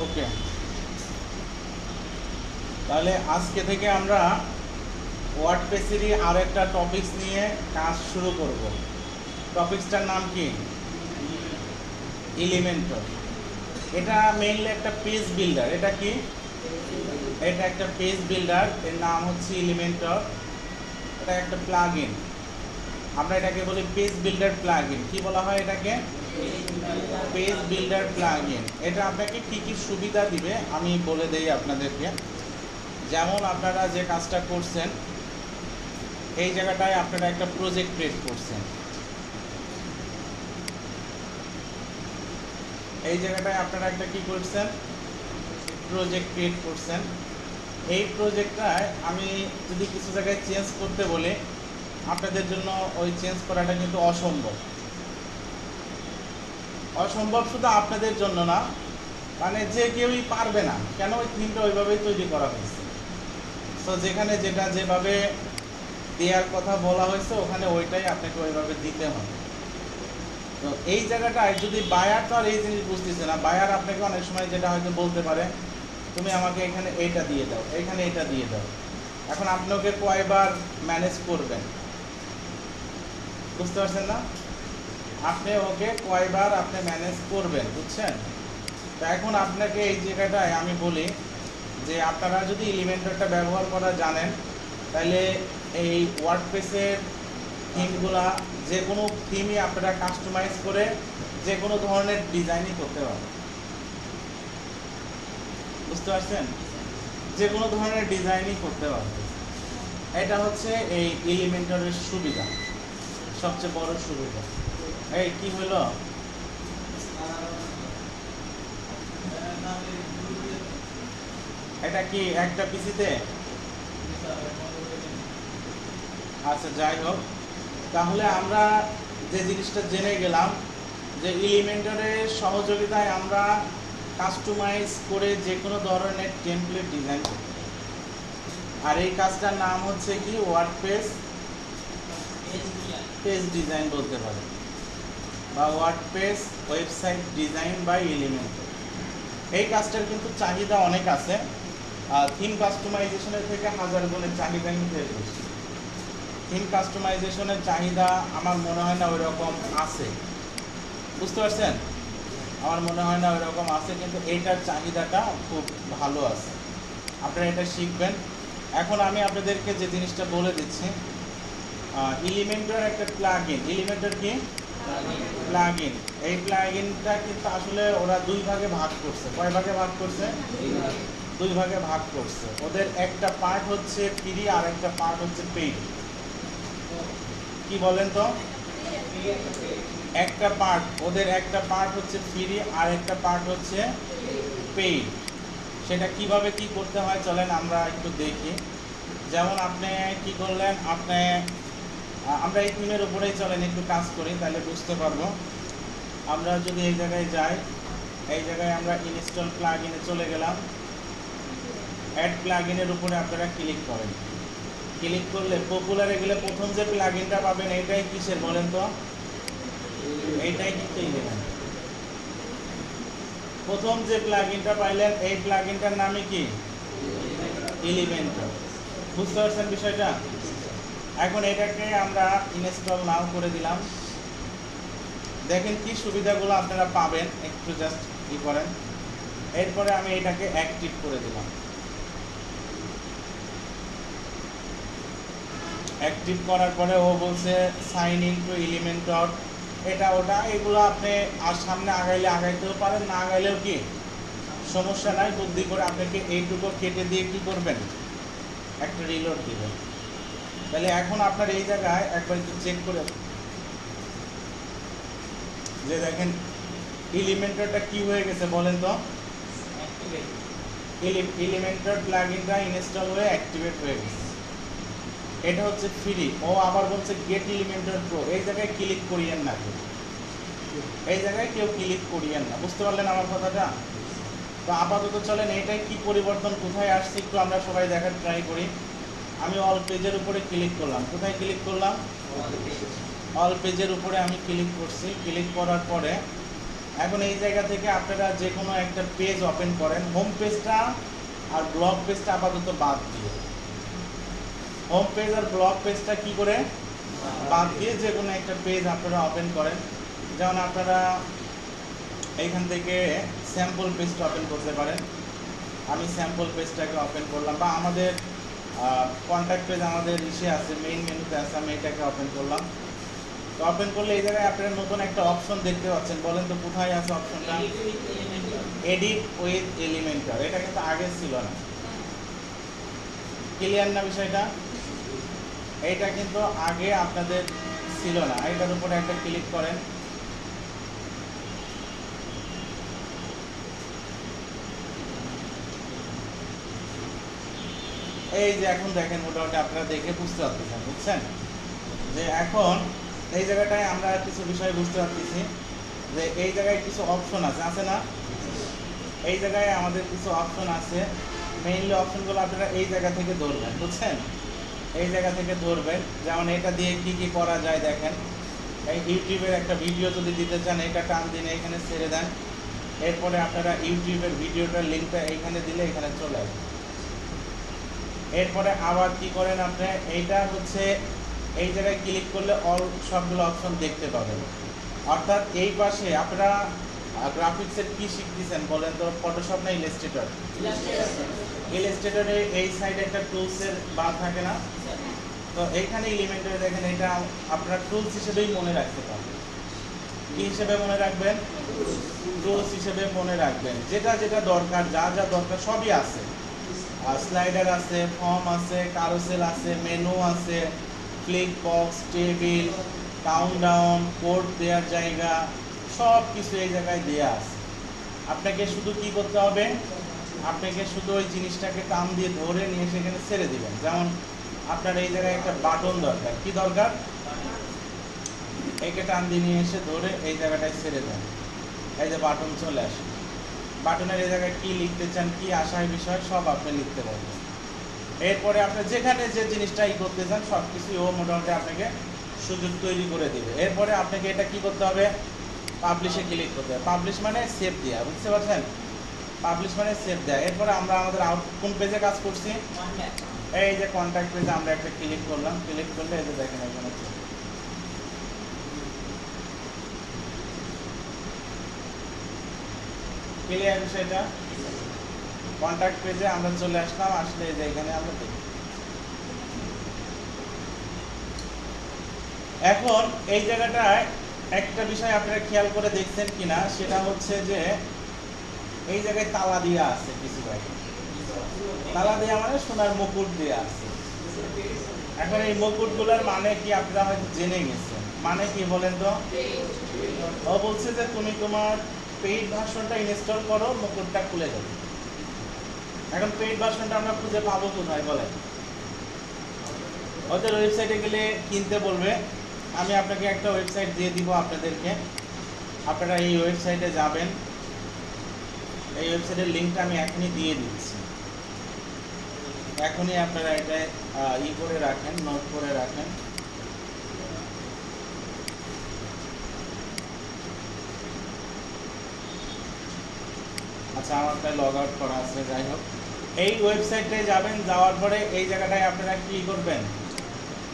ওকে, তাহলে আজকে থেকে আমরা ওয়ার্ডপ্রেসেরই আর একটা টপিকস নিয়ে কাজ শুরু করব। টপিকসটার নাম কি? এলিমেন্টর। এটা মেইনলি একটা পেজ বিল্ডার। এটা কি? এটা একটা পেজ বিল্ডার, এর নাম হচ্ছে এলিমেন্টর। এটা একটা প্লাগইন, আমরা এটাকে বলি পেজ বিল্ডার প্লাগইন। কি বলা হয় এটাকে? Page builder plugin. এটা আপনাকে কি কি সুবিধা দিবে আমি বলে দেই আপনাদেরকে। যেমন আপনারা যে কাজটা করছেন, এই জায়গাটায় আপনারা একটা প্রজেক্ট ক্রিয়েট করছেন। এই জায়গাটায় আপনারা একটা কি করছেন? প্রজেক্ট ক্রিয়েট করছেন। এই প্রজেক্টটায় আমি যদি কিছু জায়গায় চেঞ্জ করতে বলি, আপনাদের জন্য ওই চেঞ্জ করাটা কিন্তু অসম্ভব। অসম্ভব শুধু আপনাদের জন্য না, মানে যে কেউই পারবে না। কেন? ওই থিমটা ওইভাবেই তৈরি করা হয়েছে। তো যেখানে যেটা যেভাবে দেওয়ার কথা বলা হয়েছে, ওখানে ওইটাই আপনাকে ওইভাবে দিতে হবে। তো এই জায়গাটায় যদি বায়ার তো আর এই জিনিস বুঝতেছে না, বায়ার আপনাকে অনেক সময় যেটা হয়তো বলতে পারে, তুমি আমাকে এখানে এইটা দিয়ে দাও, এখানে এটা দিয়ে দাও। এখন আপনি ওকে কয়বার ম্যানেজ করবেন? বুঝতে পারছেন না? আপনি ওকে কয়বার আপনি ম্যানেজ করবেন, বুঝছেন? তো এখন আপনাকে এই জায়গাটায় আমি বলি যে আপনারা যদি এলিমেন্টরটা ব্যবহার করা জানেন, তাহলে এই ওয়ার্ডপ্রেসের থিমগুলা, যে কোনো থিমই আপনারা কাস্টমাইজ করে যে কোনো ধরনের ডিজাইনই করতে পারবেন। বুঝতে পারছেন? যে কোনো ধরনের ডিজাইনই করতে পারবেন। এটা হচ্ছে এই এলিমেন্টরের সুবিধা, সবচেয়ে বড় সুবিধা। এই কি হলো? এটা কি একটা পিসিতে? আচ্ছা, যাই হোক, তাহলে আমরা যে জিনিসটা জেনে গেলাম যে এলিমেন্টরের সহযোগিতায় আমরা কাস্টমাইজ করে যে কোনো ধরনের টেমপ্লেট ডিজাইন করতে পারি। আর এই কাজটার নাম হচ্ছে কি? ওয়ার্ডপ্রেস পেজ ডিজাইন বলতে পারে, বা WordPress website design by Elementor. এই কাজটার কিন্তু চাহিদা অনেক আছে। থিম কাস্টমাইজেশনের থেকে হাজার গুণের চাহিদা কিন্তু এর বেশি। থিম কাস্টমাইজেশনের চাহিদা আমার মনে হয় না ওই রকম আছে। বুঝতে পারছেন? আমার মনে হয় না ওই রকম আছে, কিন্তু এইটার চাহিদাটা খুব ভালো আছে। আপনারা এটা শিখবেন। এখন আমি আপনাদেরকে যে জিনিসটা বলে দিচ্ছি, এলিমেন্টর একটা প্লাগইন। এলিমেন্টর কি? প্লাগইন। এই প্লাগইনটা কিন্তু আসলে ওরা দুই ভাগে ভাগ করছে। কয় ভাগে ভাগ করছে? দুই ভাগে ভাগ করছে। ওদের একটা পার্ট হচ্ছে ফ্রি, আর একটা পার্ট হচ্ছে পেইড। কি বলেন তো? একটা পার্ট, ওদের একটা পার্ট হচ্ছে ফ্রি, আর একটা পার্ট হচ্ছে পেইড। সেটা কিভাবে কি করতে হয় চলেন আমরা একটু দেখি। যেমন আপনি কি করলেন, আমরা এই থিমের উপরেই চলেন একটু কাজ করি, তাহলে বুঝতে পারবো। আমরা যদি এই জায়গায় যাই, এই জায়গায় আমরা ইনস্টল প্লাগইনে চলে গেলাম। অ্যাড প্লাগইনের উপরে আপনারা ক্লিক করেন। ক্লিক করলে পপুলারে গেলে প্রথম যে প্লাগইনটা পাবেন, এইটাই কিসের বলেন তো? এইটাই কিন্তু এলিমেন্ট। প্রথম যে প্লাগইনটা পাইলেন, এই প্লাগইনটার নামই কি? এলিমেন্টর। বুঝতে পারছেন বিষয়টা? এখন এটাকে আমরা ইনস্টল নাও করে দিলাম। দেখেন কি সুবিধাগুলো আপনারা পাবেন, একটু জাস্ট ই করেন। এরপরে আমি এটাকে অ্যাক্টিভ করে দিলাম। অ্যাক্টিভ করার পরে ও বলছে সাইন ইন টু এলিমেন্টর, এটা ওটা, এগুলো আপনি আর সামনে আগাইলে আগাইতেও পারেন, না আগাইলেও কি সমস্যা নাই। বুদ্ধি করে আপনাকে এইটুকু কেটে দিয়ে কি করবেন? একটা রিলোড দিবেন। তাহলে এখন আপনার এই জায়গায় একবার একটু চেক করে যে দেখেন এলিমেন্টরটা কি হয়ে গেছে বলেন তো? এলিমেন্টর প্লাগইনটা ইনস্টল হয়ে অ্যাক্টিভেট হয়ে গেছে। এটা হচ্ছে ফ্রি। ও আবার বলছে গেট এলিমেন্টর প্রো। এই জায়গায় ক্লিক করিয়েন না কেউ, এই জায়গায় কেউ ক্লিক করিয়েন না। বুঝতে পারলেন আমার কথাটা? তো আপাতত চলেন এইটাই কি পরিবর্তন কোথায় আসছে একটু আমরা সবাই দেখার ট্রাই করি। আমি অল পেজের উপরে ক্লিক করলাম। কোথায় ক্লিক করলাম? অল পেজের উপরে আমি ক্লিক করছি। ক্লিক করার পরে এখন এই জায়গা থেকে আপনারা যে কোনো একটা পেজ ওপেন করেন, হোম পেজটা আর ব্লগ পেজটা আপাতত বাদ দিয়ে, হোম পেজ আর ব্লগ পেজটা কি করে বাদ দিয়ে যে কোনো একটা পেজ আপনারা ওপেন করেন। যেমন আপনারা এইখান থেকে স্যাম্পল পেজটা ওপেন করতে পারেন। আমি স্যাম্পল পেজটাকে ওপেন করলাম, বা আমাদের কন্ট্যাক্ট পেজ আমাদের ইসে আছে, মেইন মেনুতে আছে, আমি এটাকে ওপেন করলাম। তো ওপেন করলে এই জায়গায় আপনারা নতুন একটা অপশন দেখতে পাচ্ছেন। বলেন তো কোথায় আছে অপশনটা? Edit with Elementor. এটা কিন্তু আগে ছিল না। ক্লিয়ার না বিষয়টা? এইটা কিন্তু আগে আপনাদের ছিল না। এটার উপরে একটা ক্লিক করেন। এই যে এখন দেখেন, মোটামুটি আপনারা দেখে বুঝতে পারতেছেন, বুঝছেন যে এখন এই জায়গাটায় আমরা কিছু বিষয় বুঝতে পারতেছি যে এই জায়গায় কিছু অপশন আছে, আছে না? এই জায়গায় আমাদের কিছু অপশন আছে। মেইনলি অপশনগুলো আপনারা এই জায়গা থেকে ধরবেন, বুঝছেন? এই জায়গা থেকে ধরবেন। যেমন এটা দিয়ে কি কি করা যায় দেখেন। এই ইউটিউবের একটা ভিডিও যদি দিতে চান, এটা টান দিন, এখানে ছেড়ে দেন। এরপরে আপনারা ইউটিউবের ভিডিওটার লিঙ্কটা এইখানে দিলে এখানে চলে আসবে। এরপরে আবার কি করেন আপনি, এইটা হচ্ছে এই জায়গায় ক্লিক করলে অল সবগুলো অপশন দেখতে পাবেন। অর্থাৎ এই পাশে আপনারা গ্রাফিক্সের কি শিখতেছেন বলেন তো? ফটোশপ না ইলাস্ট্রেটর? ইলাস্ট্রেটরে এই সাইডে একটা টুলসের বার থাকে না? তো এইখানে এলিমেন্টরে দেখেন, এটা আপনারা টুলস হিসেবেই মনে রাখতে পারবেন। কি হিসেবে মনে রাখবেন? টুলস হিসেবে মনে রাখবেন। যেটা যেটা দরকার, যা যা দরকার সবই আছে। স্লাইডার আছে, ফর্ম আছে, কারুসেল আছে, মেনু আছে, Flick box, table, countdown, code দেওয়ার জায়গা, সব কিছু এই জায়গায় দেওয়া আছে। আপনাকে শুধু কি করতে হবে? আপনাকে শুধু ওই জিনিসটাকে টান দিয়ে ধরে নিয়ে সেখানে ছেড়ে দিবেন। যেমন আপনার এই জায়গায় একটা বাটন দরকার। কি দরকার? এইকে টান দিয়ে নিয়ে এসে ধরে এই জায়গাটায় ছেড়ে দেন। এই যে বাটন চলে আসে। বাটনের এই জায়গায় কি লিখতে চান, কি আশায় বিষয়, সব আপনি লিখতে পারবেন। এরপরে আপনি যেখানে যে জিনিসটা করতে চান সব কিছুই ও মোটামুটি আপনাকে সুযোগ তৈরি করে দেবে। এরপরে আপনাকে এটা কি করতে হবে? পাবলিশে ক্লিক করতে হবে। পাবলিশ মানে সেভ দেওয়া, বুঝতে পারছেন? পাবলিশ মানে সেভ দেওয়া। এরপরে আমরা আমাদের কোন পেজে কাজ করছি? এই যে কন্ট্যাক্ট পেজে আমরা একটা ক্লিক করলাম। ক্লিক করলে এই যে দেখেন এখানে ক্লিয়ার বিষয়টা। কন্ট্যাক্ট পেজে আমরা চলে আসলাম। আসলে এই যে এখানে আমরা দেখি। এখন এই জায়গাটায় একটা বিষয় আপনারা খেয়াল করে দেখছেন কিনা, সেটা হচ্ছে যে এই জায়গায় তালা দেওয়া আছে কিছু জায়গায়। তালা দেওয়া মানে সোনার মুকুট দেওয়া আছে। এখন এই মুকুটগুলোর মানে কি আপনারা হয়তো জেনে গেছেন। মানে কি বলেন তো? ও বলছে যে তুমি তোমার পেইড ভার্সনটা ইনস্টল করো, মুকুটটা খুলে যাবে। এখন পেইড ভার্সনটা আমরা খুঁজে পাবো কোথায় বলেন? ওদের ওয়েবসাইটে গেলে কিনতে বলবে। আমি আপনাকে একটা ওয়েবসাইট দিয়ে দিব আপনাদেরকে। আপনারা এই ওয়েবসাইটে যাবেন। এই ওয়েবসাইটের লিঙ্কটা আমি এখনই দিয়ে দিচ্ছি। এখনই আপনারা এটা করে রাখেন, নোট করে রাখেন। আচ্ছা, আমারটা লগ আউট করা আছে, যাই হোক। এই ওয়েবসাইটে যাবেন, যাওয়ার পরে এই জায়গাটায় আপনারা কি করবেন?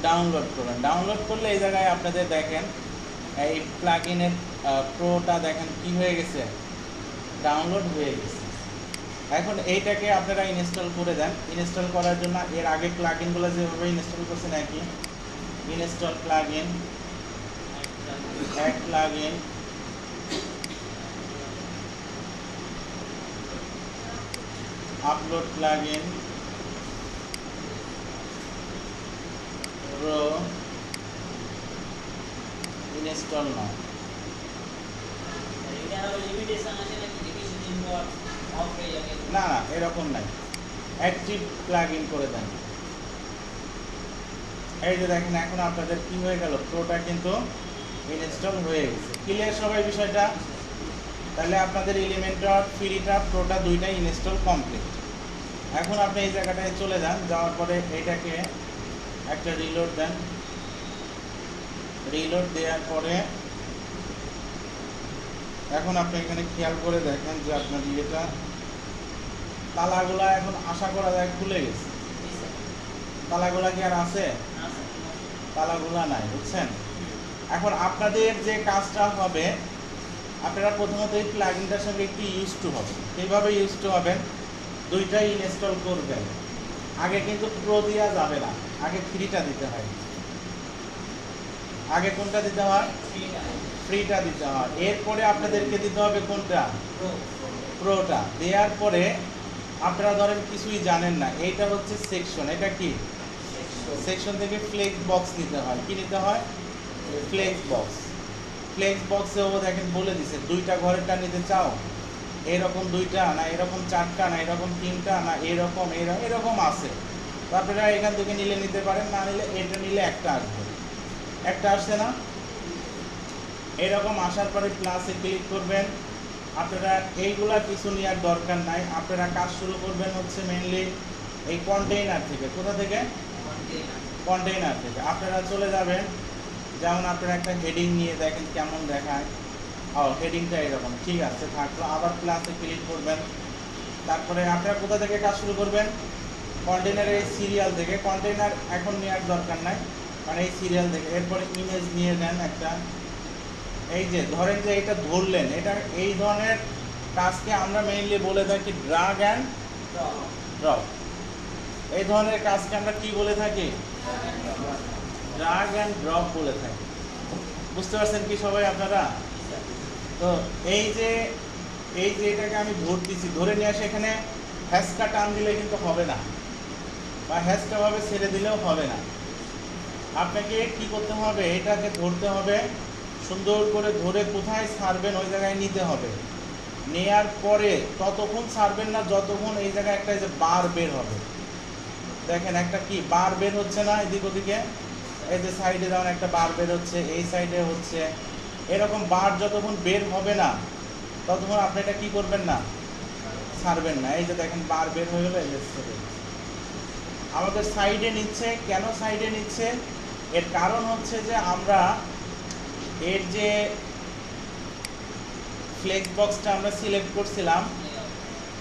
ডাউনলোড করবেন। ডাউনলোড করলে এই জায়গায় আপনাদের দেখেন এই প্লাগইনের প্রোটা দেখেন কি হয়ে গেছে, ডাউনলোড হয়ে গেছে। এখন এইটাকে আপনারা ইনস্টল করে দেন। ইনস্টল করার জন্য এর আগে প্লাগইনগুলো যেভাবে ইনস্টল করছেন একই, install plugin, add plugin, upload plugin, রো, ইনস্টল নাও। না না, এরকম নাই। অ্যাক্টিভ প্লাগইন করে দেন। এই যে দেখেন এখন আপনাদের কি হয়ে গেল, প্রোটা কিন্তু ইনস্টল হয়ে গেছে। ক্লিয়ার সবাই বিষয়টা? তাহলে আপনাদের এলিমেন্টর, ফ্রিটা, প্রোটা দুইটাই ইনস্টল কমপ্লিট। এখন আপনি এই জায়গাটায় চলে যান। যাওয়ার পরে এটাকে একটা রিলোড দেন। রিলোড দেওয়ার পরে এখন আপনি এখানে খেয়াল করে দেখেন যে আপনার ইয়েটা তালাগুলা এখন আশা করা যায় খুলে গেছে। তালাগুলা কি আর আছে? তালাগুলা নাই, বুঝছেন? এখন আপনাদের যে কাজটা হবে, আপনারা প্রথমত এই প্লাগইনটার সঙ্গে একটু ইউজ টু হবেন। এইভাবে ইউজ টু হবেন, দুইটাই ইনস্টল করবেন। আগে কিন্তু প্রো দেওয়া যাবে না, আগে ফ্রিটা দিতে হয়। আগে কোনটা দিতে হয়? ফ্রিটা দিতে হয়। এরপরে আপনাদেরকে দিতে হবে কোনটা? প্রোটা। দেওয়ার পরে আপনারা ধরেন কিছুই জানেন না, এইটা হচ্ছে সেকশন। এটা কি? সেকশন থেকে ফ্লেক্স বক্স নিতে হয়। কি নিতে হয়? Flakes box. ফ্লেক্স বক্সেও দেখেন বলে দিছে, দুইটা ঘরেরটা নিতে চাও, এরকম দুইটা না এরকম চারটা না এরকম তিনটা না এরকম এরকম আছে। তো আপনারা এখান থেকে নিলে নিতে পারেন, না নিলে এটা নিলে একটা আসবে। একটা আসছে না? এরকম আসার পরে প্লাসে ক্লিক করবেন। আপনারা এইগুলা কিছু নেওয়ার দরকার নাই, আপনারা কাজ শুরু করবেন হচ্ছে মেইনলি এই কন্টেইনার থেকে। কোথা থেকে? কন্টেইনার থেকে। আপনারা চলে যাবেন, যেমন আপনারা একটা হেডিং নিয়ে দেখেন কেমন দেখায়। হেডিংটা এরকম, ঠিক আছে, থাকলো। আবার প্লাসে ক্লিক করবেন। তারপরে আপনারা কোথা থেকে কাজ শুরু করবেন? কন্টেইনারের এই সিরিয়াল থেকে। কন্টেইনার এখন নেওয়ার দরকার নাই, কারণ এই সিরিয়াল থেকে। এরপরে ইমেজ নিয়ে নেন একটা। এই যে ধরেন যে এটা ধরলেন, এটা এই ধরনের কাজকে আমরা মেইনলি বলে থাকি ড্রাগ অ্যান্ড ড্রপ। এই ধরনের কাজকে আমরা কি বলে থাকি? ড্রাগ অ্যান্ড ড্রপ বলে থাকি। বুঝতে পারছেন কি সবাই আপনারা? তো এই যে এটাকে আমি ধরতেছি, ধরে নিয়ে আসে এখানে হ্যাসকা টান দিলে কিন্তু হবে না, বা হ্যাসকা ভাবে ছেড়ে দিলেও হবে না। আপনাকে কি করতে হবে? এটাকে ধরতে হবে, সুন্দর করে ধরে কোথায় ছাড়বেন ওই জায়গায় নিতে হবে। নেয়ার পরে ততক্ষণ ছাড়বেন না যতক্ষণ এই জায়গায় একটা যে বার বের হবে। দেখেন একটা কি বার বের হচ্ছে না এদিক ওদিকে? এই যে সাইডে যেমন একটা বার বের হচ্ছে, এই সাইডে হচ্ছে। এরকম বার যতক্ষণ বের হবে না ততক্ষণ আপনি এটা কি করবেন না? ছাড়বেন না। এই যে দেখেন বার বের হয়ে গেলো, এই যে আমাদের সাইডে নিচ্ছে। কেন সাইডে নিচ্ছে? এর কারণ হচ্ছে যে আমরা এর যে ফ্লেক্স বক্সটা আমরা সিলেক্ট করছিলাম,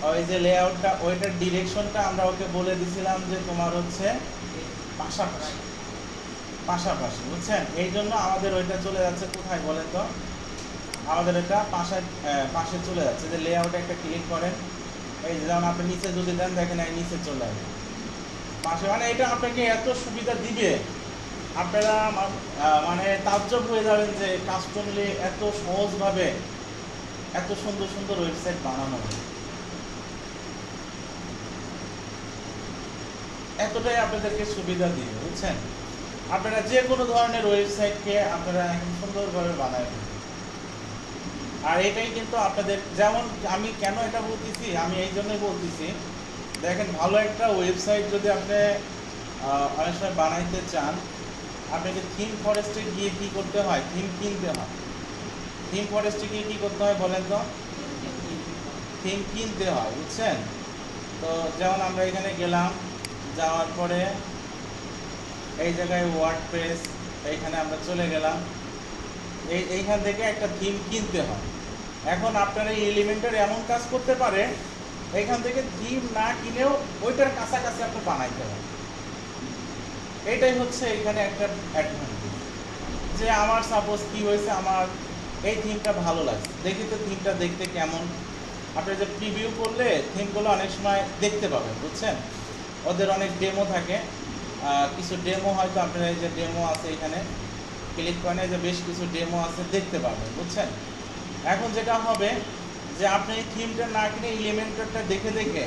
ওই যে লেআউটটা, ওইটার ডিরেকশনটা আমরা ওকে বলে দিছিলাম যে তোমার হচ্ছে পাশাপাশি পাশাপাশি, বুঝছেন? এই জন্য আমাদের ওইটা চলে যাচ্ছে কোথায় বলেন তো? আমাদের এটা পাশে চলে যাচ্ছে। যে লেআউটে একটা ক্লিক করেন, এই যে যেমন আপনি নিচে যদি দেন দেখেন এই নিচে চলে আসবে পাশে। মানে এটা আপনাকে এত সুবিধা দিবে, আপনারা মানে তাজ্জব হয়ে যাবেন যে কাস্টমলি এত সহজভাবে এত সুন্দর সুন্দর ওয়েবসাইট বানানো হয়। এতটাই আপনাদেরকে সুবিধা দিবে, বুঝছেন? আপনারা যে কোনো ধরনের ওয়েবসাইটকে আপনারা এখন সুন্দরভাবে বানায় ফেলবেন। আর এটাই কিন্তু আপনাদের, যেমন আমি কেন এটা বলতেছি, আমি এই জন্যই বলতেছি, দেখেন ভালো একটা ওয়েবসাইট যদি আপনি অনেক সময় বানাইতে চান, আপনাকে থিম ফরেস্টে গিয়ে কী করতে হয়? থিম কিনতে হয়। থিম ফরেস্টে গিয়ে কী করতে হয় বলেন তো? থিম কিনতে হয়, বুঝছেন? তো যেমন আমরা এখানে গেলাম, যাওয়ার পরে এই জায়গায় ওয়ার্ডপ্রেস, এইখানে আমরা চলে গেলাম। এইখান থেকে একটা থিম কিনতে হয়। এখন আপনারা এই এলিমেন্টের এমন কাজ করতে পারে, এইখান থেকে থিম না কিনেও ওইটার কাছাকাছি আপনি বানাইতে হয়। এইটাই হচ্ছে এখানে একটা অ্যাডভান্টেজ, যে আমার সাপোজ কি হয়েছে, আমার এই থিমটা ভালো লাগছে, দেখি তো থিমটা দেখতে কেমন। আপনি যে প্রিভিউ করলে থিমগুলো অনেক সময় দেখতে পাবেন, বুঝছেন? ওদের অনেক ডেমো থাকে, কিছু ডেমো হয়তো আপনারা এই যে ডেমো আছে এখানে ক্লিক করেন, যে বেশ কিছু ডেমো আছে, দেখতে পাবেন, বুঝছেন? এখন যেটা হবে যে আপনি এই থিমটা না কিনে এলিমেন্টরটা দেখে দেখে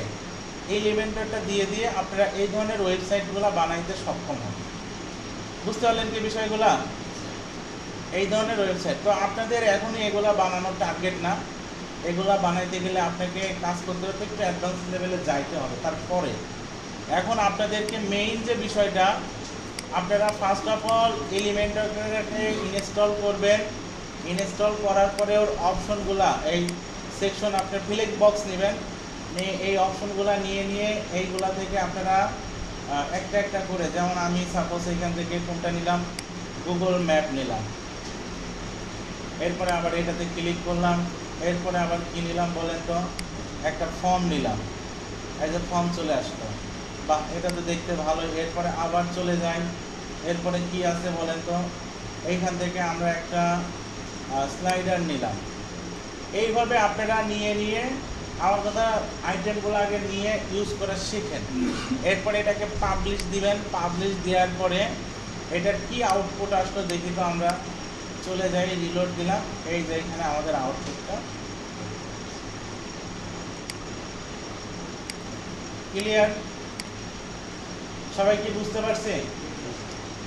এই এলিমেন্টরটা দিয়ে দিয়ে আপনারা এই ধরনের ওয়েবসাইটগুলো বানাইতে সক্ষম হবেন। বুঝতে পারলেন কি বিষয়গুলা? এই ধরনের ওয়েবসাইট তো আপনাদের এখনই এগুলা বানানোর টার্গেট না। এগুলা বানাইতে গেলে আপনাকে কাজ করতে হতে একটু অ্যাডভান্স লেভেলে যাইতে হবে। তারপরে এখন আপনাদেরকে মেইন যে বিষয়টা, আপনারা ফার্স্ট অফ অল এলিমেন্টরটাকে ইনস্টল করবেন। ইনস্টল করার পরে ওর অপশনগুলা, এই সেকশন আপনার ফ্লেক্স বক্স নেবেন, নিয়ে এই অপশনগুলা নিয়ে এইগুলা থেকে আপনারা একটা একটা করে, যেমন আমি সাপোজ এখান থেকে কোনটা নিলাম, গুগল ম্যাপ নিলাম। এরপরে আবার এটাতে ক্লিক করলাম, এরপরে আবার কি নিলাম বলেন তো, একটা ফর্ম নিলাম, এই যে ফর্ম চলে আসলো, বাহ এটা তো দেখতে ভালো। এরপরে আবার চলে যাই, এরপরে কি আছে বলেন তো, এইখান থেকে আমরা একটা স্লাইডার নিলাম। এইভাবে আপনারা নিয়ে নিয়ে আমার কথা আইটেমগুলো আগে নিয়ে ইউজ করা শেখেন। এরপরে এটাকে পাবলিশ দিবেন, পাবলিশ দেওয়ার পরে এটার কি আউটপুট আসলো দেখি তো। আমরা চলে যাই, রিলোড দিলাম, এই যে এখানে আমাদের আউটপুটটা ক্লিয়ার। সবাই কি বুঝতে পারছে?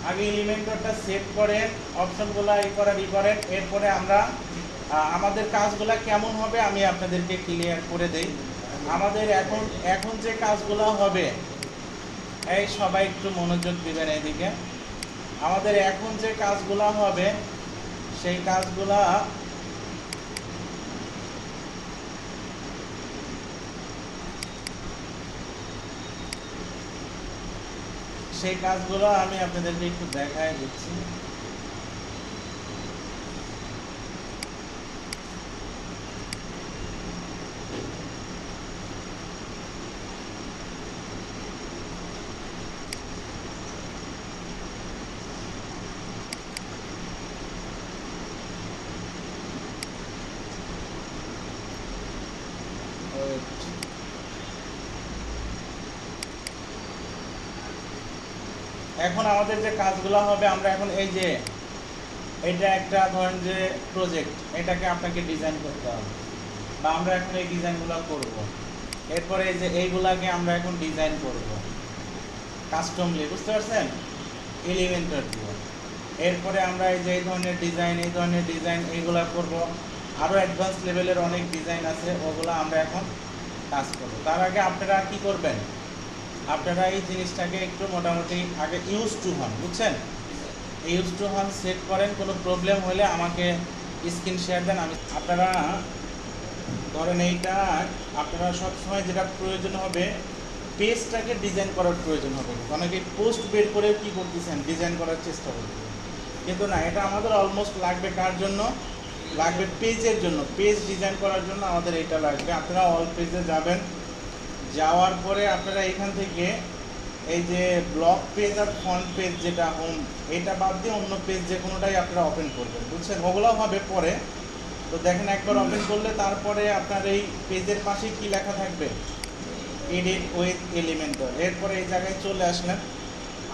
আগে এলিমেন্টরটা সেভ করেন, অপশনগুলো করেন, এরপরে আমরা আমাদের কাজগুলো কেমন হবে আমি আপনাদেরকে ক্লিয়ার করে দেই। আমাদের এখন যে কাজগুলো হবে, এই সবাই একটু মনোযোগ দিবেন এদিকে। আমাদের এখন যে কাজগুলো হবে সেই কাজগুলো আমি আপনাদেরকে একটু দেখায় দিচ্ছি। এখন আমাদের যে কাজগুলো হবে, আমরা এখন এই যে এটা একটা ধরেন যে প্রজেক্ট, এটাকে আপনাকে ডিজাইন করতে হবে, বা আমরা এখন এই ডিজাইনগুলো করব। এরপরে এই যে এইগুলাকে আমরা এখন ডিজাইন করব কাস্টমলি, বুঝতে পারছেন, এলিমেন্টর দিয়ে। এরপরে আমরা এই যে এই ধরনের ডিজাইন এইগুলা করব। আরও অ্যাডভান্স লেভেলের অনেক ডিজাইন আছে, ওগুলো আমরা এখন কাজ করব। তার আগে আপনারা কি করবেন, আপনারা এই জিনিসটাকে একটু মোটামুটি আগে ইউজ টু হন, বুঝছেন, ইউজ টু হন সেট করেন। কোনো প্রবলেম হলে আমাকে স্ক্রিন শেয়ার দেন। আপনারা ধরেন এইটা আপনারা সবসময় যেটা প্রয়োজন হবে, পেজটাকে ডিজাইন করার প্রয়োজন হবে। অনেকে পোস্ট বের করে কি করতেছেন, ডিজাইন করার চেষ্টা করতেছেন, কিন্তু না, এটা আমাদের অলমোস্ট লাগবে কার জন্য, লাগবে পেজের জন্য। পেজ ডিজাইন করার জন্য আমাদের এটা লাগবে। আপনারা অল পেজে যাবেন, যাওয়ার পরে আপনারা এখান থেকে এই যে ব্লক পেজ আর ফ্রন্ট পেজ যেটা হোম, এটা বাদ দিয়ে অন্য পেজ যে কোনোটাই আপনারা ওপেন করবেন, বুঝছেন, ওগুলো হবে পরে। তো দেখেন একবার ওপেন করলে তারপরে আপনার এই পেজের পাশে কি লেখা থাকবে, এডিট উইথ এলিমেন্টর। এরপরে এই জায়গায় চলে আসলেন,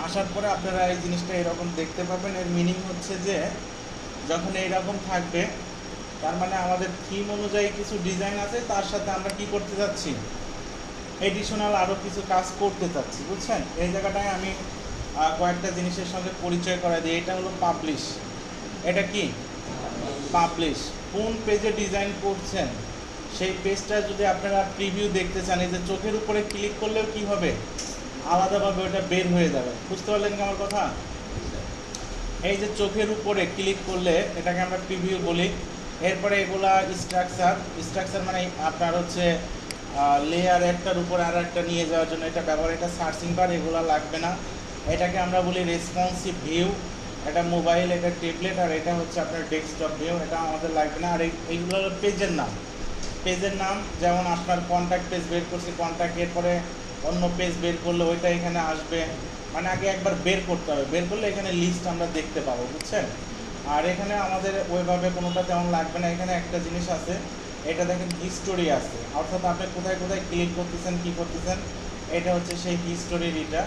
আসার পরে আপনারা এই জিনিসটা এরকম দেখতে পাবেন। এর মিনিং হচ্ছে যে যখন এইরকম থাকবে, তার মানে আমাদের থিম অনুযায়ী কিছু ডিজাইন আছে, তার সাথে আমরা কি করতে যাচ্ছি, এডিশনাল আরও কিছু কাজ করতে চাচ্ছি, বুঝছেন। এই জায়গাটায় আমি কয়েকটা জিনিসের সঙ্গে পরিচয় করা দিই। এটা হলো পাবলিশ। এটা কি পাবলিশ, কোন পেজে ডিজাইন করছেন সেই পেজটা যদি আপনারা প্রিভিউ দেখতে চান, এই যে চোখের উপরে ক্লিক করলেও কি হবে, আলাদাভাবে ওটা বের হয়ে যাবে। বুঝতে পারলেন কি আমার কথা? এই যে চোখের উপরে ক্লিক করলে এটাকে আমরা প্রিভিউ বলি। এরপরে এগুলা স্ট্রাকচার মানে আপনার হচ্ছে লেয়ার একটার উপর আর একটা নিয়ে যাওয়ার জন্য এটা ব্যবহার। এটা সার্চিং বার, এগুলো লাগবে না। এটাকে আমরা বলি রেসপন্সিভ ভিউ। এটা মোবাইল, এটা ট্যাবলেট, আর এটা হচ্ছে আপনার ডেস্কটপ ভিউ, এটা আমাদের লাগবে না। আর এইগুলো হলো পেজের নাম। যেমন আপনার কন্ট্যাক্ট পেজ বের করছে, কন্ট্যাক্ট, এরপরে অন্য পেজ বের করলে ওইটা এখানে আসবে। মানে আগে একবার বের করতে হবে, বের করলে এখানে লিস্ট আমরা দেখতে পাবো, বুঝছেন। আর এখানে আমাদের ওইভাবে কোনোটা তেমন লাগবে না। এখানে একটা জিনিস আছে, এটা দেখেন হিস্টোরি আছে, অর্থাৎ আপনি কোথায় কোথায় ক্লিক করতেছেন, কি করতেছেন, এটা হচ্ছে সেই হিস্টোরির। এটা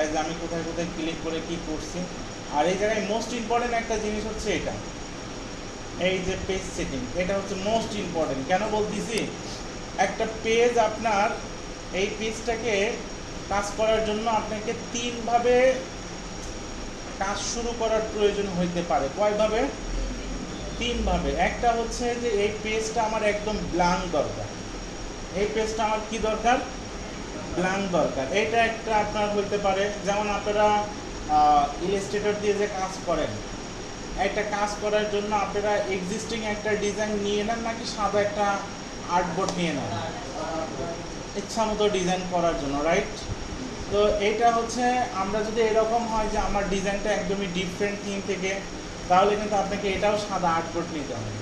এই যে আমি কোথায় কোথায় ক্লিক করে কি করছি। আর এই জায়গায় মোস্ট ইম্পর্টেন্ট একটা জিনিস হচ্ছে এটা, এই যে পেজ সেটিং, এটা হচ্ছে মোস্ট ইম্পর্টেন্ট। কেন বলতেছি, একটা পেজ আপনার এই পেজটাকে কাজ করার জন্য আপনাকে 3 ভাবে কাজ শুরু করার প্রয়োজন হইতে পারে। কয়ভাবে? 3 ভাবে। একটা হচ্ছে যে এই পেজটা আমার একদম ব্ল্যাঙ্ক দরকার। এই পেজটা আমার কি দরকার? ব্ল্যাঙ্ক দরকার। এটা একটা আপনার হইতে পারে, যেমন আপনারা ইলাস্ট্রেটর দিয়ে যে কাজ করেন, একটা কাজ করার জন্য আপনারা এক্সিস্টিং একটা ডিজাইন নিয়ে নেন, নাকি সাদা একটা আর্টবোর্ড নিয়ে নেন ইচ্ছা মতো ডিজাইন করার জন্য, রাইট? তো এইটা হচ্ছে, আমরা যদি এরকম হয় যে আমার ডিজাইনটা একদমই ডিফারেন্ট থিম থেকে, তাহলে কিন্তু আপনাকে এটাও সাদা আর্টবোর্ড নিতে হবে।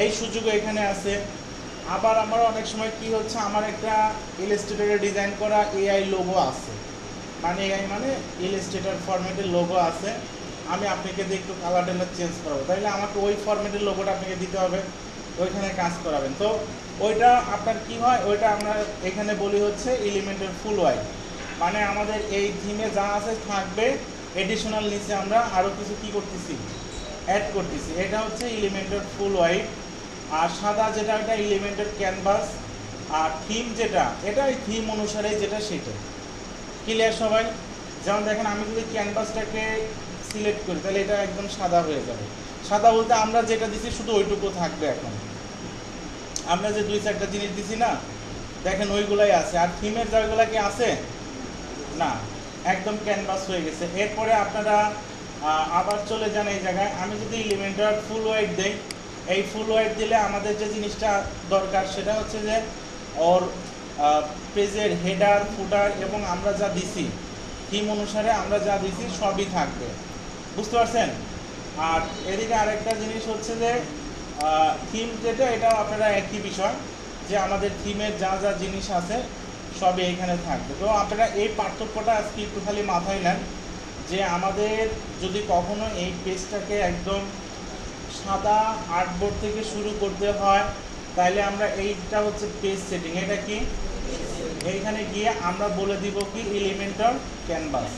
এই সুযোগও এখানে আছে। আবার আমার অনেক সময় কি হচ্ছে, আমার একটা ইলাস্ট্রেটরে ডিজাইন করা এআই লোগো আছে, মানে এআই মানে ইলাস্ট্রেটর ফরম্যাটের লোগো আছে, আমি আপনাকে দিয়ে একটু কালার টালার চেঞ্জ করাবো, তাইলে আমাকে ওই ফরম্যাটের লোগোটা আপনাকে দিতে হবে, ওইখানে কাজ করাবেন। তো ওইটা আপনার কি হয়, ওইটা আমরা এখানে বলি হচ্ছে এলিমেন্টের ফুল ওয়াইড, মানে আমাদের এই থিমে যা আছে থাকবে, এডিশনাল নিচে আমরা আরও কিছু কি করতেছি, অ্যাড করতেছি। এটা হচ্ছে এলিমেন্টের ফুল ওয়াইড। আর সাদা যেটা এটা এলিমেন্টের ক্যানভাস। আর থিম যেটা, এটা এই থিম অনুসারে যেটা সেটা। ক্লিয়ার সবাই? যেমন দেখেন আমি যদি ক্যানভাসটাকে সিলেক্ট করি তাহলে এটা একদম সাদা হয়ে যাবে। সাদা বলতে আমরা যেটা দিছি শুধু ওইটুকু থাকবে। এখন আমরা যে 2-4টা জিনিস দিছি না, দেখেন ওইগুলাই আছে। আর থিমের জায়গাগুলো কি আছে না, একদম ক্যানভাস হয়ে গেছে। এরপরে আপনারা আবার চলে যান এই জায়গায়, আমি যদি এলিমেন্টার ফুল ওয়াইড দেই, এই ফুল ওয়াইড দিলে আমাদের যে জিনিসটা দরকার সেটা হচ্ছে যে ওর পেজের হেডার ফুটার এবং আমরা যা দিছি থিম অনুসারে আমরা যা দিছি সবই থাকবে, বুঝতে পারছেন? আর এদিকে আরেকটা জিনিস হচ্ছে যে থিম যেটা, এটাও আপনারা একই বিষয়, যে আমাদের থিমের যা যা জিনিস আছে সবই এখানে থাকবে। তো আপনারা এই পার্থক্যটা আজকে একটু খালি মাথায় নেন, যে আমাদের যদি কখনো এই পেজটাকে একদম সাদা আর্টবোর্ড থেকে শুরু করতে হয়, তাইলে আমরা এইটা হচ্ছে পেজ সেটিং। এটা কি, এইখানে গিয়ে আমরা বলে দিব কি এলিমেন্টার ক্যানভাস,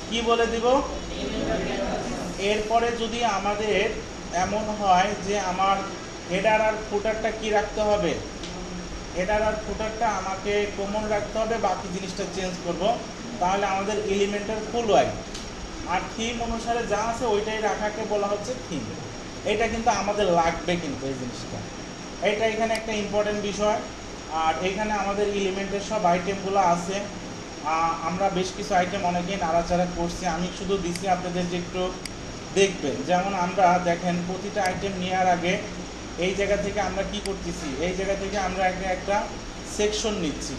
কি বলে দিব। এরপরে যদি আমাদের এমন হয় যে আমার হেডার আর ফুটারটা কি রাখতে হবে, হেডার আর ফুটারটা আমাকে কমন রাখতে হবে, বাকি জিনিসটা চেঞ্জ করব, তাহলে আমাদের এলিমেন্টার ফুল ওয়াইড। আর থিম অনুসারে যা আছে ওইটাই রাখাকে বলা হচ্ছে থিম। এটা কিন্তু আমাদের লাগবে কিন্তু এই জিনিসটা, এটা এখানে একটা ইম্পর্টেন্ট বিষয়। আর এখানে আমাদের এলিমেন্টের সব আইটেমগুলো আছে। আমরা বেশ কিছু আইটেম অনেকেই নাড়াচাড়া করছি, আমি শুধু দিছি আপনাদের যে একটু দেখবেন। যেমন আমরা দেখেন প্রতিটা আইটেম নেওয়ার আগে এই জায়গা থেকে আমরা কি করতেছি, এই জায়গা থেকে আমরা একটা সেকশন নিচ্ছি।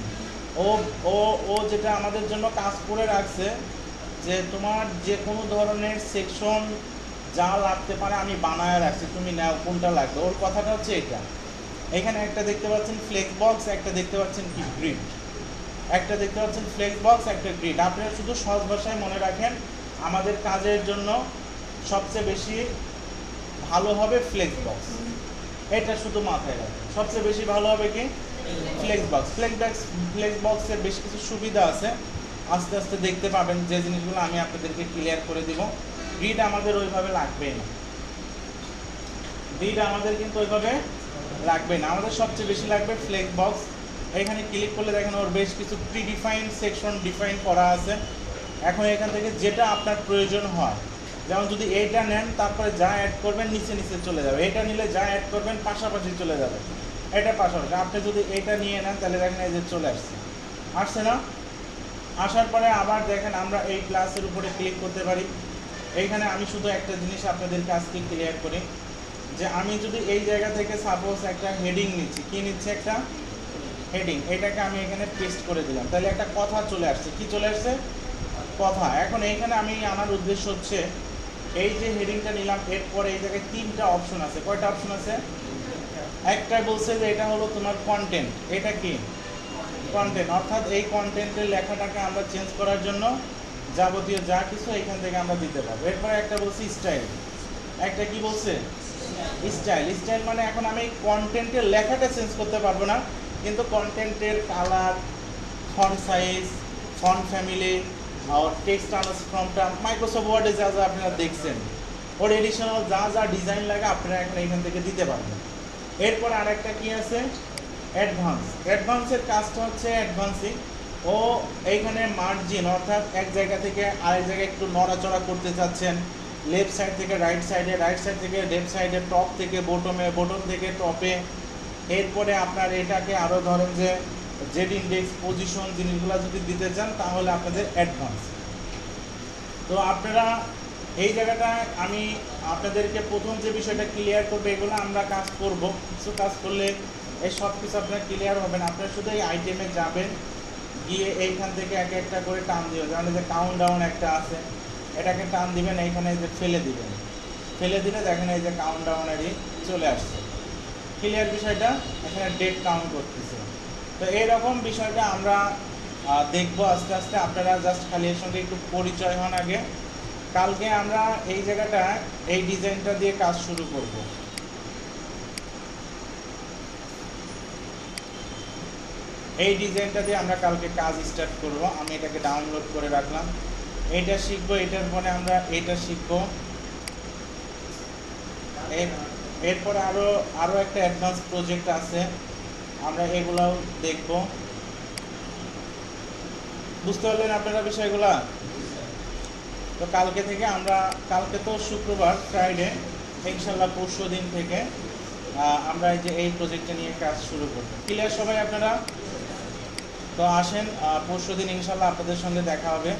ও ও ও যেটা আমাদের জন্য কাজ করে রাখছে, যে তোমার যে কোনো ধরনের সেকশন যা লাগতে পারে আমি বানায় রাখছি, তুমি নাও কোনটা লাগবে। ওর কথাটা হচ্ছে এটা। এখানে একটা দেখতে পাচ্ছেন ফ্লেক্স বক্স, একটা দেখতে পাচ্ছেন কি গ্রিড, একটা দেখতে পাচ্ছেন ফ্লেক্স বক্স, একটা গ্রিড। আপনারা শুধু সহজ ভাষায় মনে রাখেন, আমাদের কাজের জন্য সবচেয়ে বেশি ভালো হবে ফ্লেক্স বক্স, এটা শুধু মাথায় রাখেন। সবচেয়ে বেশি ভালো হবে কি ফ্লেক্স বক্স। ফ্লেক্স বক্সের বেশ কিছু সুবিধা আছে, আস্তে আস্তে দেখতে পাবেন, যে জিনিসগুলো আমি আপনাদেরকে ক্লিয়ার করে দিব। গ্রিড আমাদের ওইভাবে লাগবে না, গ্রিড আমাদের কিন্তু ওইভাবে লাগবে না, আমাদের সবচেয়ে বেশি লাগবে ফ্লেক্স বক্স। এখানে ক্লিক করলে দেখেন ওর বেশ কিছু প্রিডিফাইন্ড সেকশন ডিফাইন করা আছে। এখন এখান থেকে যেটা আপনার প্রয়োজন হয়, যেমন যদি এইটা নেন তারপরে যা অ্যাড করবেন নিচে নিচে চলে যাবে, এটা নিলে যা অ্যাড করবেন পাশাপাশি চলে যাবে, এটা পাশাপাশি। আপনি যদি এইটা নিয়ে নেন তাহলে দেখেন এই যে চলে আসছে না। আসার পরে আবার দেখেন আমরা এই ক্লাসের উপরে ক্লিক করতে পারি। এইখানে আমি শুধু একটা জিনিস আপনাদেরকে আজকে ক্লিয়ার করি, যে আমি যদি এই জায়গা থেকে সাপোজ একটা হেডিং নিচ্ছি, কি নিচ্ছি, একটা হেডিং, এটাকে আমি এখানে পেস্ট করে দিলাম, তাহলে একটা কথা চলে আসছে। কি চলে আসছে? কথা। এখন এইখানে আমি আনার উদ্দেশ্য হচ্ছে, এই যে হেডিংটা নিলাম, এরপরে এই জায়গায় 3টা অপশন আছে। কয়টা অপশন আছে? একটা বলছে যে এটা হলো তোমার কন্টেন্ট। এটা কি কন্টেন্ট, অর্থাৎ এই কন্টেন্টের লেখাটাকে আমরা চেঞ্জ করার জন্য যাবতীয় যা কিছু এখান থেকে আমরা দিতে পারবো। এরপরে একটা বলছি স্টাইল, একটা কি বলছে স্টাইল। স্টাইল মানে এখন আমি কন্টেন্টের লেখাটা চেঞ্জ করতে পারবো না, কিন্তু কন্টেন্টের colour, font size, font family আর টেক্সট ট্রান্সফর্মটা মাইক্রোসফট ওয়ার্ডে যা যা আপনারা দেখছেন, ওর এডিশনাল যা যা ডিজাইন লাগে আপনারা এখন এখান থেকে দিতে পারবেন। এরপর আরেকটা কি আছে? অ্যাডভান্স। অ্যাডভান্সের কাজটা হচ্ছে অ্যাডভান্সিং। ও এইখানে মার্জিন, অর্থাৎ এক জায়গা থেকে আরেক জায়গায় একটু নড়াচড়া করতে চাচ্ছেন, লেফট সাইড থেকে রাইট সাইডে, রাইট সাইড থেকে লেফট সাইডে, টপ থেকে বটমে, বটম থেকে টপে। এরপরে আপনার এটাকে আরও ধরেন যে জেড ইন্ডেক্স, পজিশন, জিনিসগুলো যদি দিতে চান তাহলে আপনাদের অ্যাডভান্স। তো আপনারা এই জায়গাটায় আমি আপনাদেরকে প্রথম যে বিষয়টা ক্লিয়ার করবো, এগুলো আমরা কাজ করব, কিছু কাজ করলে এই সব কিছু আপনারা ক্লিয়ার হবেন। আপনারা শুধু এই আইটেমে যাবেন, গিয়ে এইখান থেকে এক একটা করে টান দিবেন। যেমন যে কাউন্ট ডাউন একটা আছে, এটাকে টান দিবেন, এইখানে যে ফেলে দিবেন, ফেলে দিলে দেখেন এই যে কাউন্ট ডাউনেরই চলে আসছে। ক্লিয়ার বিষয়টা? এখানে ডেট কাউন্ট করতেছে। তো এইরকম বিষয়টা আমরা দেখবো আস্তে আস্তে। আপনারা জাস্ট খালি এর সঙ্গে একটু পরিচয় হন আগে। কালকে আমরা এই জায়গাটা এই ডিজাইনটা দিয়ে কাজ শুরু করব। এই ডিজাইনটা দিয়ে আমরা কালকে কাজ স্টার্ট করব। আমি এটাকে ডাউনলোড করে রাখলাম। এইটা শিখবো, এটার পরে আমরা এইটা শিখবো। এরপরে আরো একটা অ্যাডভান্স প্রজেক্ট আছে, আমরা এগুলাও দেখব। বুঝতে পারলেন আপনারা বিষয়গুলা? তো কালকে থেকে কালকে তো শুক্রবার, ফ্রাইডে, ইনশাল্লাহ পরশু দিন থেকে আমরা এই প্রজেক্টটা নিয়ে কাজ শুরু করব। ক্লিয়ার সবাই আপনারা? তো আসেন পরশু দিন ইনশাল্লাহ আপনাদের সঙ্গে দেখা হবে।